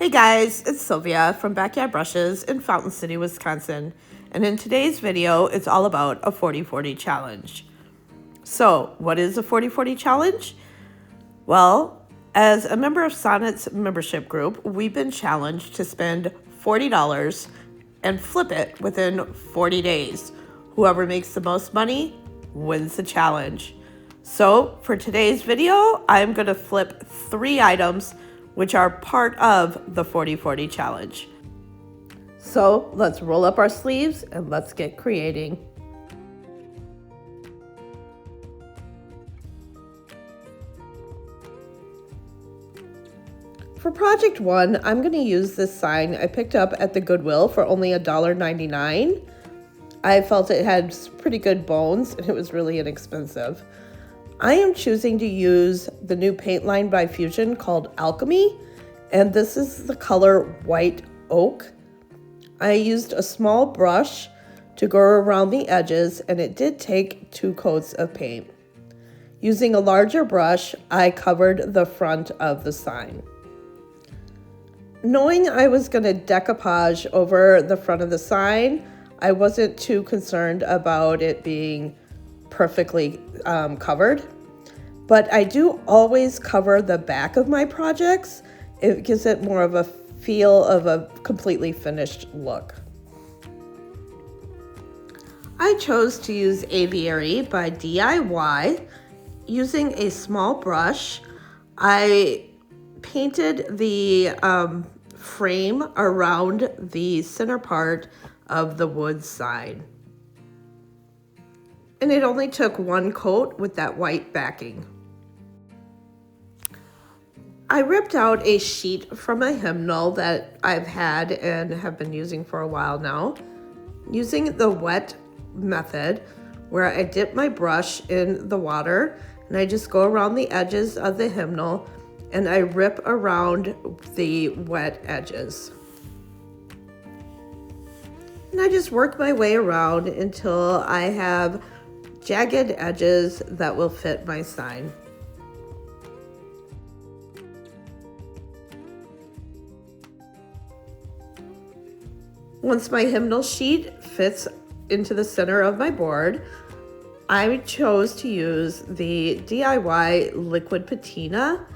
Hey guys, it's Sylvia from Backyard Brushes in Fountain City, Wisconsin. And in today's video, it's all about a 40-40 challenge. So, what is a 40-40 challenge? Well, as a member of Sonnet's membership group, we've been challenged to spend $40 and flip it within 40 days. Whoever makes the most money wins the challenge. So, for today's video, I'm going to flip 3 items which are part of the 40-40 challenge. So let's roll up our sleeves and let's get creating. For project 1, I'm going to use this sign I picked up at the Goodwill for only $1.99. I felt it had pretty good bones and it was really inexpensive. I am choosing to use the new paint line by Fusion called Alchemy, and this is the color White Oak. I used a small brush to go around the edges, and it did take 2 coats of paint. Using a larger brush, I covered the front of the sign. Knowing I was going to decoupage over the front of the sign, I wasn't too concerned about it being perfectly covered, but I do always cover the back of my projects. It gives it more of a feel of a completely finished look. I chose to use Aviary by DIY. Using a small brush, I painted the frame around the center part of the wood sign. And it only took 1 coat with that white backing. I ripped out a sheet from a hymnal that I've had and have been using for a while now. Using the wet method, where I dip my brush in the water and I just go around the edges of the hymnal and I rip around the wet edges. And I just work my way around until I have jagged edges that will fit my sign. Once my hymnal sheet fits into the center of my board, I chose to use the DIY liquid patina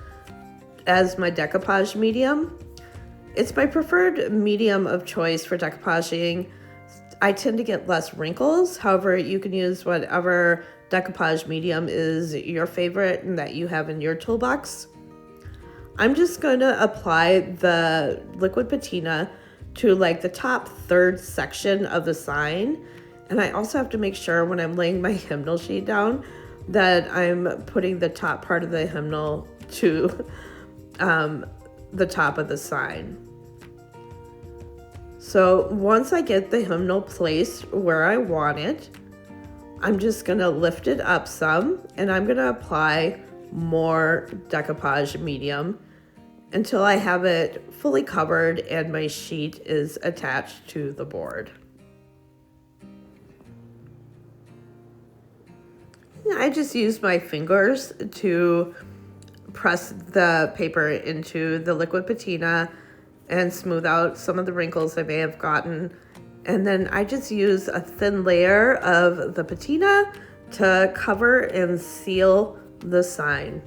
as my decoupage medium. It's my preferred medium of choice for decoupaging. I tend to get less wrinkles. However, you can use whatever decoupage medium is your favorite and that you have in your toolbox. I'm just going to apply the liquid patina to like the top 3rd section of the sign. And I also have to make sure when I'm laying my hymnal sheet down that I'm putting the top part of the hymnal to the top of the sign. So once I get the hymnal placed where I want it, I'm just going to lift it up some and I'm going to apply more decoupage medium until I have it fully covered and my sheet is attached to the board. I just use my fingers to press the paper into the liquid patina and smooth out some of the wrinkles I may have gotten. And then I just use a thin layer of the patina to cover and seal the sign.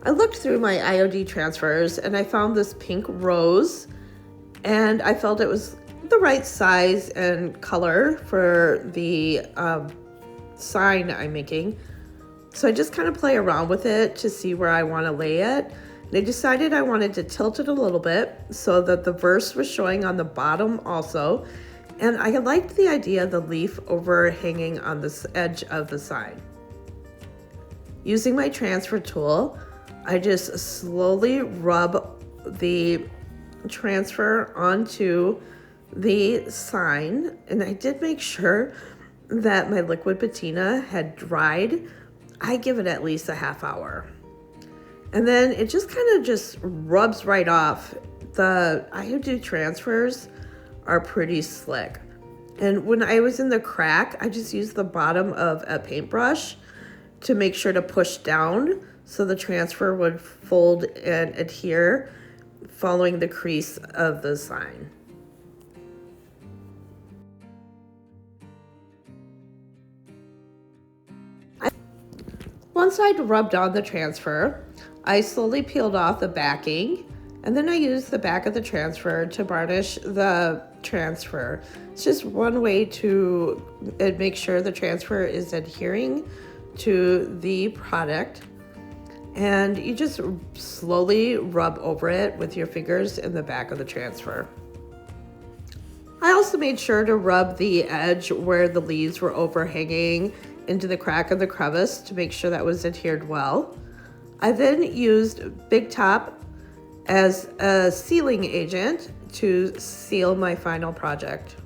I looked through my IOD transfers and I found this pink rose, and I felt it was the right size and color for the sign I'm making. So I just kind of play around with it to see where I want to lay it. And I decided I wanted to tilt it a little bit so that the verse was showing on the bottom also. And I liked the idea of the leaf overhanging on this edge of the sign. Using my transfer tool, I just slowly rub the transfer onto the sign, and I did make sure that my liquid patina had dried. I give it at least a half hour. And then it just kind of just rubs right off. The IOD transfers are pretty slick. And when I was in the crack, I just used the bottom of a paintbrush to make sure to push down so the transfer would fold and adhere following the crease of the sign. Once I'd rubbed on the transfer, I slowly peeled off the backing, and then I used the back of the transfer to varnish the transfer. It's just one way to make sure the transfer is adhering to the product. And you just slowly rub over it with your fingers in the back of the transfer. I also made sure to rub the edge where the leaves were overhanging into the crack of the crevice to make sure that was adhered well. I then used Big Top as a sealing agent to seal my final project.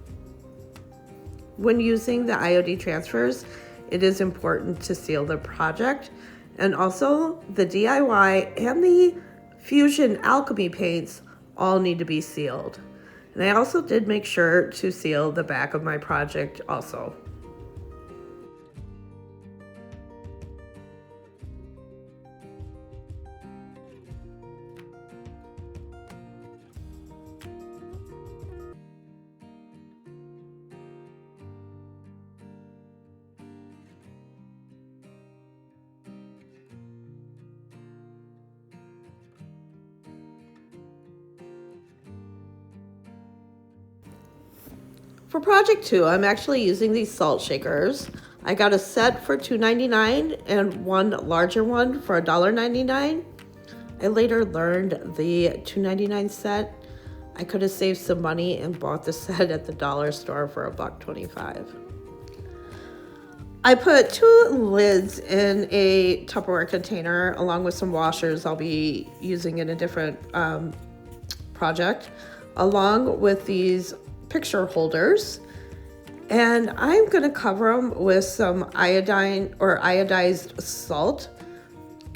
When using the IOD transfers, it is important to seal the project, and also the DIY and the Fusion Alchemy paints all need to be sealed. And I also did make sure to seal the back of my project also. For project 2, I'm actually using these salt shakers. I got a set for $2.99 and one larger one for $1.99. I later learned the $2.99 set, I could have saved some money and bought the set at the dollar store for $1.25. I put 2 lids in a Tupperware container along with some washers I'll be using in a different project, along with these picture holders, and I'm going to cover them with some iodine or iodized salt.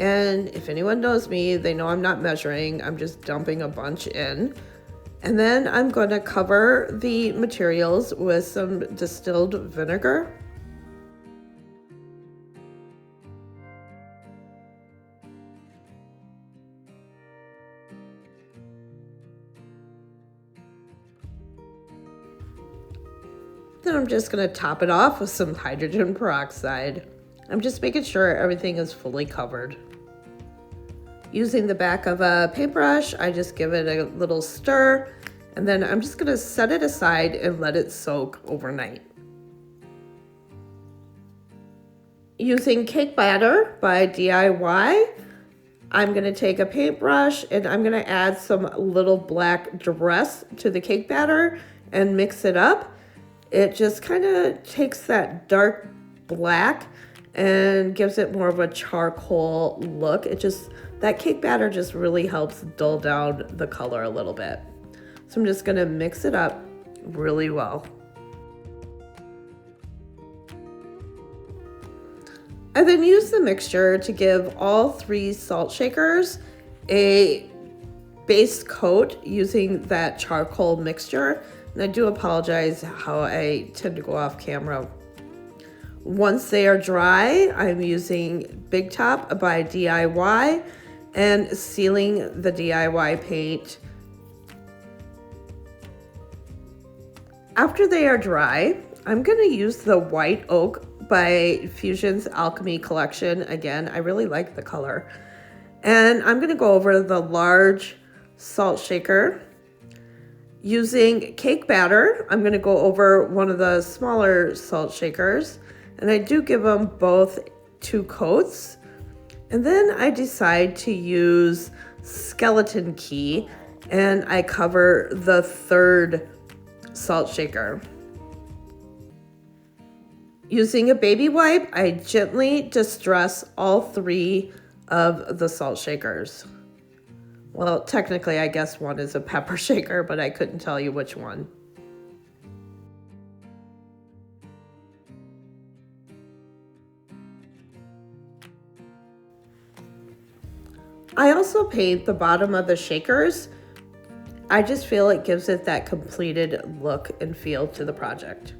And if anyone knows me, they know I'm not measuring, I'm just dumping a bunch in. And then I'm going to cover the materials with some distilled vinegar. Then I'm just going to top it off with some hydrogen peroxide. I'm just making sure everything is fully covered. Using the back of a paintbrush, I just give it a little stir, and then I'm just going to set it aside and let it soak overnight. Using cake batter by DIY, I'm going to take a paintbrush and I'm going to add some little black dress to the cake batter and mix it up. It just kind of takes that dark black and gives it more of a charcoal look. That cake batter just really helps dull down the color a little bit. So I'm just gonna mix it up really well. I then use the mixture to give all 3 salt shakers a base coat using that charcoal mixture. And I do apologize how I tend to go off camera. Once they are dry, I'm using Big Top by DIY and sealing the DIY paint. After they are dry, I'm going to use the White Oak by Fusion's Alchemy collection. Again, I really like the color. And I'm going to go over the large salt shaker. Using cake batter, I'm going to go over one of the smaller salt shakers, and I do give them both 2 coats. And then I decide to use skeleton key, and I cover the 3rd salt shaker. Using a baby wipe, I gently distress all 3 of the salt shakers. Well, technically, I guess one is a pepper shaker, but I couldn't tell you which one. I also paint the bottom of the shakers. I just feel it gives it that completed look and feel to the project.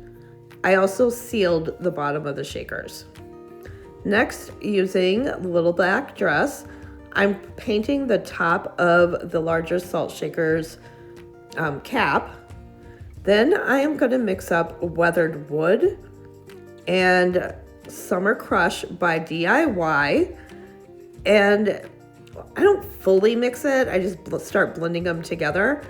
I also sealed the bottom of the shakers. Next, using the little black dress, I'm painting the top of the larger salt shaker's cap. Then I am going to mix up Weathered Wood and Summer Crush by DIY. And I don't fully mix it, I just start blending them together.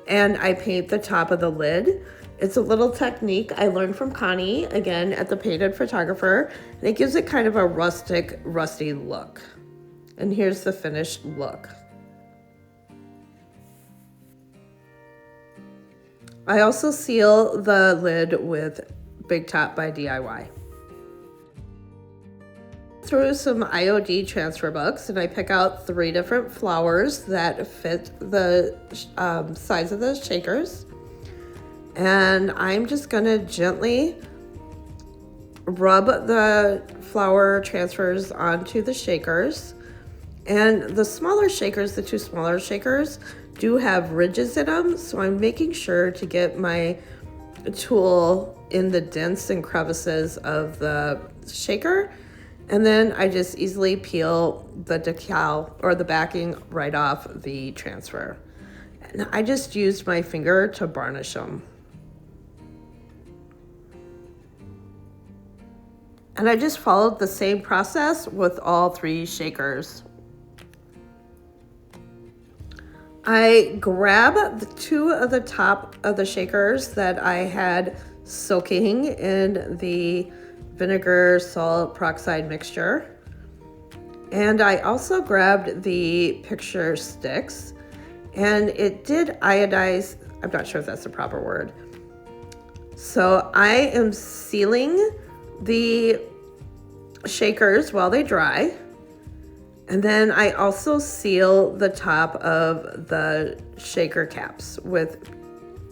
And I paint the top of the lid. It's a little technique I learned from Connie, again, at the Painted Photographer. And it gives it kind of a rustic, rusty look. And here's the finished look. I also seal the lid with Big Top by DIY. Through some IOD transfer books, and I pick out 3 different flowers that fit the size of the shakers. And I'm just gonna gently rub the flower transfers onto the shakers. And the smaller shakers, the 2 smaller shakers, do have ridges in them, so I'm making sure to get my tool in the dents and crevices of the shaker. And then I just easily peel the decal or the backing right off the transfer. And I just used my finger to varnish them. And I just followed the same process with all 3 shakers. I grab the 2 of the top of the shakers that I had soaking in the vinegar salt peroxide mixture. And I also grabbed the picture sticks, and it did iodize. I'm not sure if that's the proper word. So I am sealing the shakers while they dry. And then I also seal the top of the shaker caps with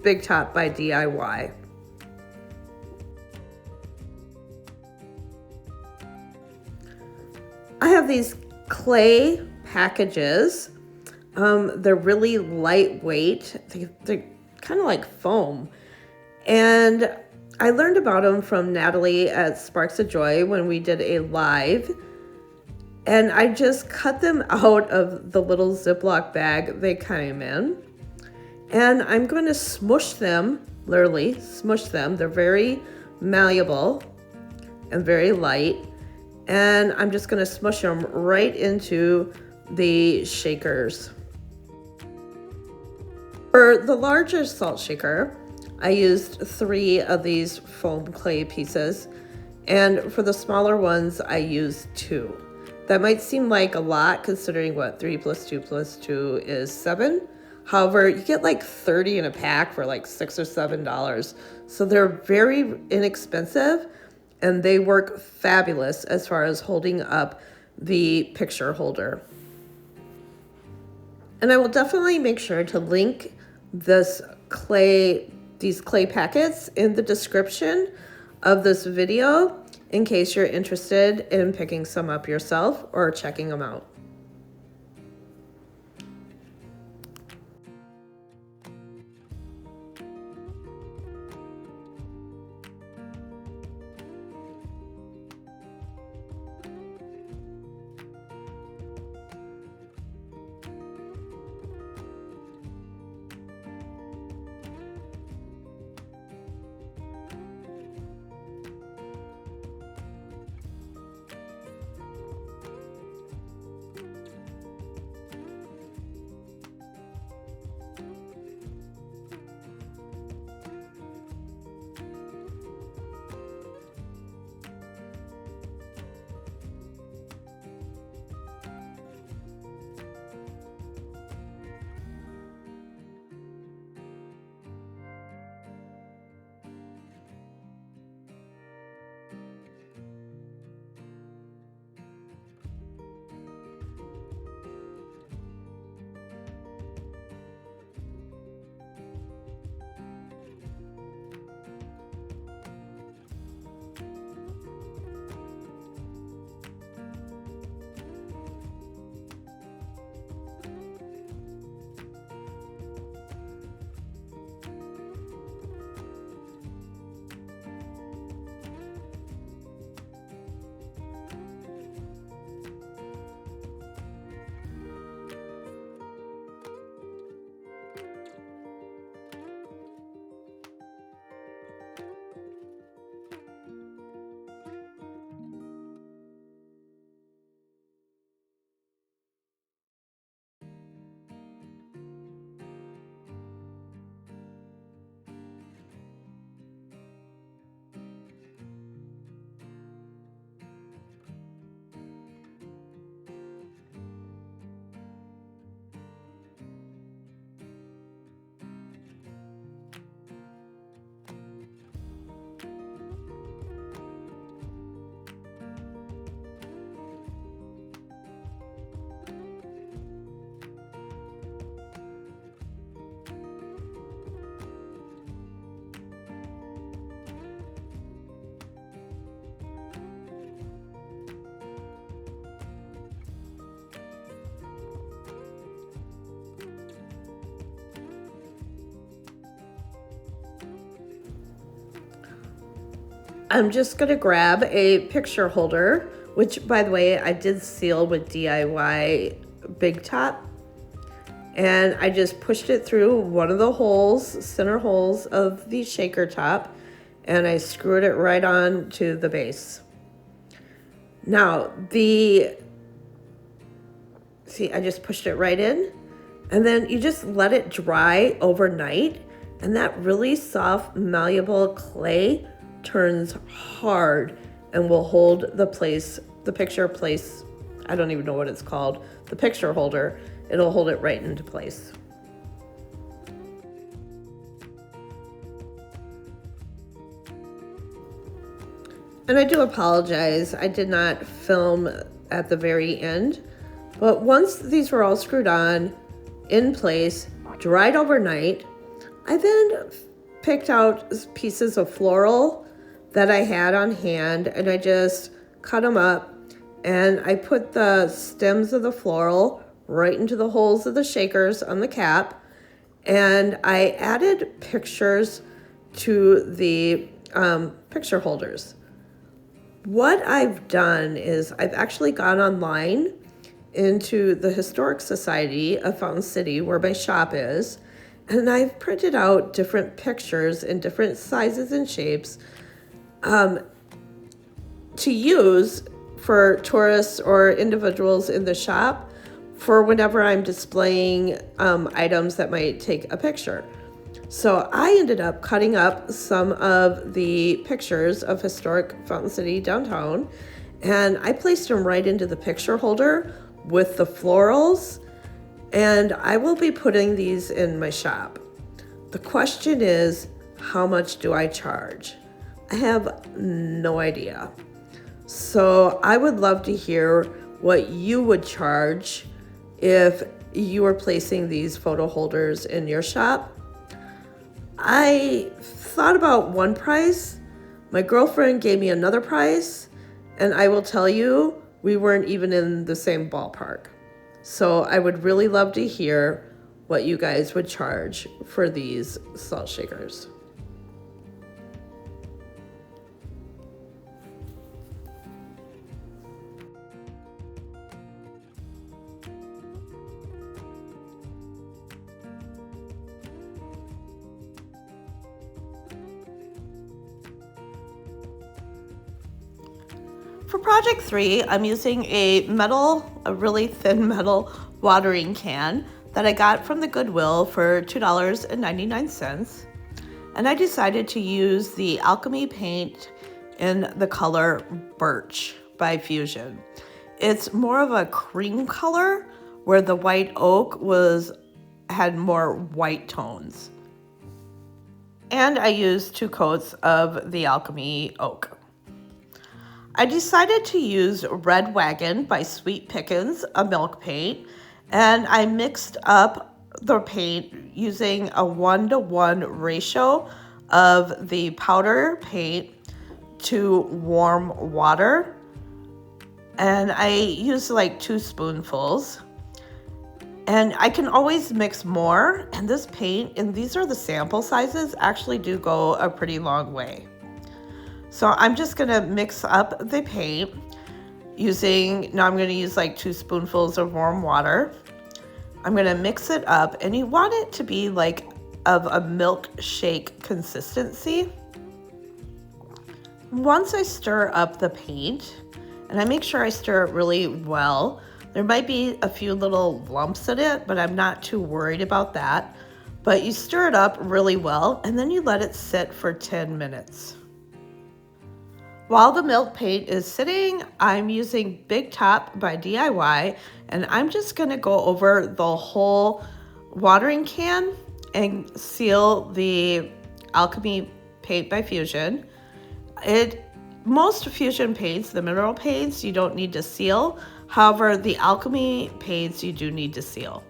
Big Top by DIY. I have these clay packages. They're really lightweight. They're kind of like foam. And I learned about them from Natalie at Sparks of Joy when we did a live. And I just cut them out of the little Ziploc bag they came in. And I'm going to smush them, literally smush them. They're very malleable and very light. And I'm just going to smush them right into the shakers. For the larger salt shaker, I used 3 of these foam clay pieces. And for the smaller ones, I used 2. That might seem like a lot considering what 3 plus 2 plus 2 is 7. However, you get like 30 in a pack for like $6 or $7. So they're very inexpensive and they work fabulous as far as holding up the picture holder. And I will definitely make sure to link these clay packets in the description of this video in case you're interested in picking some up yourself or checking them out. I'm just gonna grab a picture holder, which by the way, I did seal with DIY Big Top. And I just pushed it through one of the holes, center holes of the shaker top, and I screwed it right on to the base. Now, see, I just pushed it right in, and then you just let it dry overnight, and that really soft, malleable clay turns hard and will hold the picture place, I don't even know what it's called, the picture holder. It'll hold it right into place. And I do apologize, I did not film at the very end, but once these were all screwed on, in place, dried overnight, I then picked out pieces of floral that I had on hand, and I just cut them up, and I put the stems of the floral right into the holes of the shakers on the cap, and I added pictures to the picture holders. What I've done is I've actually gone online into the Historic Society of Fountain City, where my shop is, and I've printed out different pictures in different sizes and shapes to use for tourists or individuals in the shop for whenever I'm displaying items that might take a picture. So I ended up cutting up some of the pictures of historic Fountain City downtown, and I placed them right into the picture holder with the florals, and I will be putting these in my shop. The question is, how much do I charge? I have no idea. So I would love to hear what you would charge if you were placing these photo holders in your shop. I thought about one price. My girlfriend gave me another price, and I will tell you, we weren't even in the same ballpark. So I would really love to hear what you guys would charge for these salt shakers. For project 3, I'm using a really thin metal watering can that I got from the Goodwill for $2.99. And I decided to use the Alchemy paint in the color Birch by Fusion. It's more of a cream color where the white oak had more white tones. And I used 2 coats of the Alchemy oak. I decided to use Red Wagon by Sweet Pickins, a milk paint, and I mixed up the paint using a 1-to-1 ratio of the powder paint to warm water. And I used like 2 spoonfuls. And I can always mix more, and this paint, and these are the sample sizes, actually do go a pretty long way. So I'm just gonna mix up the paint now I'm gonna use like 2 spoonfuls of warm water. I'm gonna mix it up, and you want it to be like of a milkshake consistency. Once I stir up the paint, and I make sure I stir it really well, there might be a few little lumps in it, but I'm not too worried about that. But you stir it up really well, and then you let it sit for 10 minutes. While the milk paint is sitting, I'm using Big Top by DIY, and I'm just gonna go over the whole watering can and seal the Alchemy paint by Fusion. Most Fusion paints, the mineral paints, you don't need to seal. However, the Alchemy paints you do need to seal.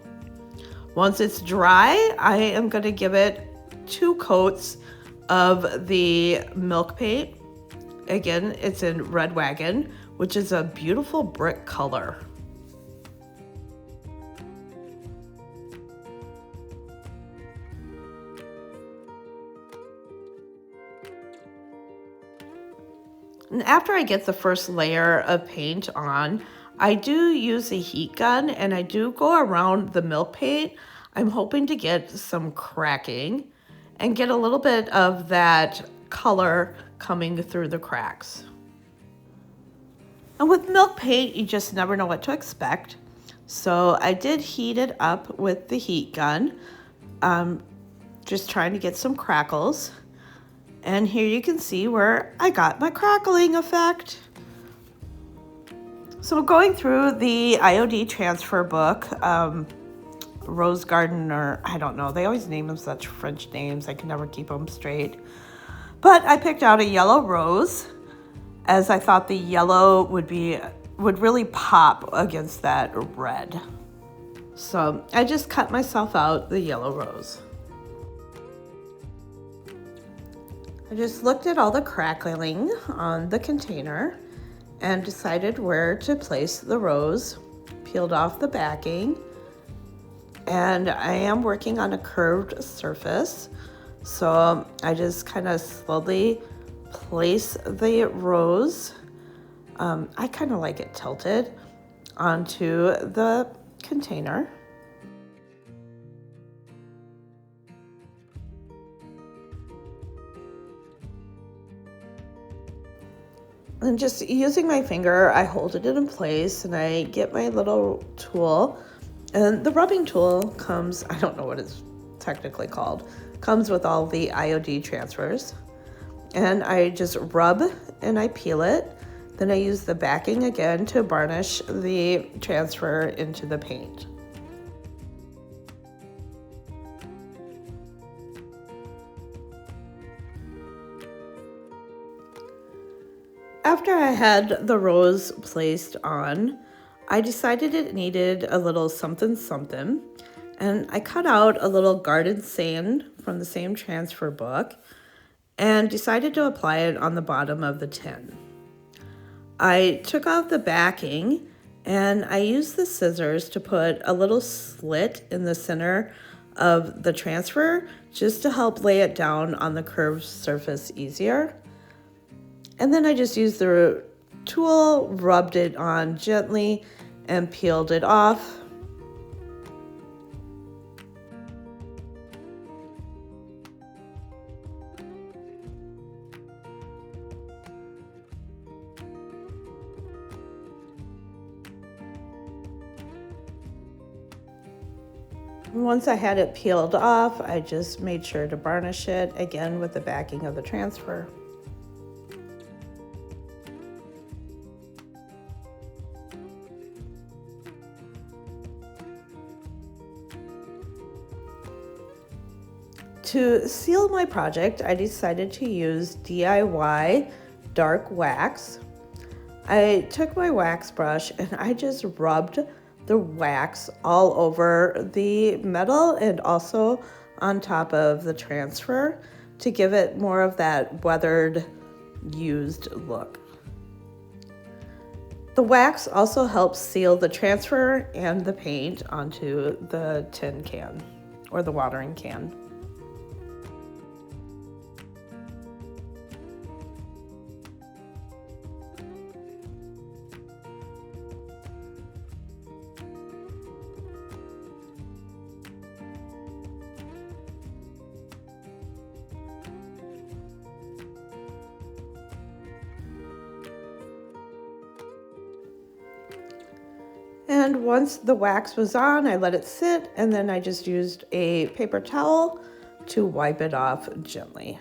Once it's dry, I am gonna give it 2 coats of the milk paint. Again, it's in Red Wagon, which is a beautiful brick color. And after I get the first layer of paint on, I do use a heat gun and I do go around the milk paint. I'm hoping to get some cracking and get a little bit of that color coming through the cracks. And with milk paint, you just never know what to expect. So I did heat it up with the heat gun, just trying to get some crackles. And here you can see where I got my crackling effect. So going through the IOD transfer book, Rose Garden, or I don't know, they always name them such French names, I can never keep them straight. But I picked out a yellow rose, as I thought the yellow would really pop against that red. So I just cut myself out the yellow rose. I just looked at all the crackling on the container and decided where to place the rose, peeled off the backing, and I am working on a curved surface. So I just kind of slowly place the rose. I kind of like it tilted onto the container. And just using my finger, I hold it in place and I get my little tool. And the rubbing tool comes, I don't know what it's technically called, comes with all the IOD transfers. And I just rub and I peel it. Then I use the backing again to varnish the transfer into the paint. After I had the rose placed on, I decided it needed a little something something, and I cut out a little garden sand from the same transfer book and decided to apply it on the bottom of the tin. I took out the backing and I used the scissors to put a little slit in the center of the transfer just to help lay it down on the curved surface easier. And then I just used the tool, rubbed it on gently, and peeled it off. Once I had it peeled off, I just made sure to varnish it again with the backing of the transfer. To seal my project, I decided to use DIY dark wax. I took my wax brush and I just rubbed the wax all over the metal and also on top of the transfer to give it more of that weathered, used look. The wax also helps seal the transfer and the paint onto the tin can or the watering can. And once the wax was on, I let it sit, and then I just used a paper towel to wipe it off gently.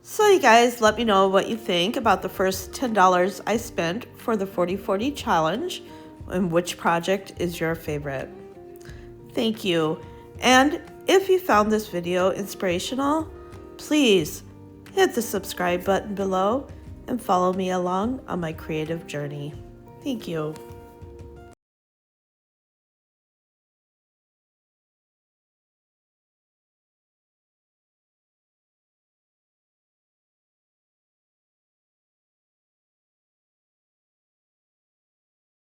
So you guys, let me know what you think about the first $10 I spent for the 40/40 challenge and which project is your favorite. Thank you. And if you found this video inspirational, please hit the subscribe button below and follow me along on my creative journey. Thank you.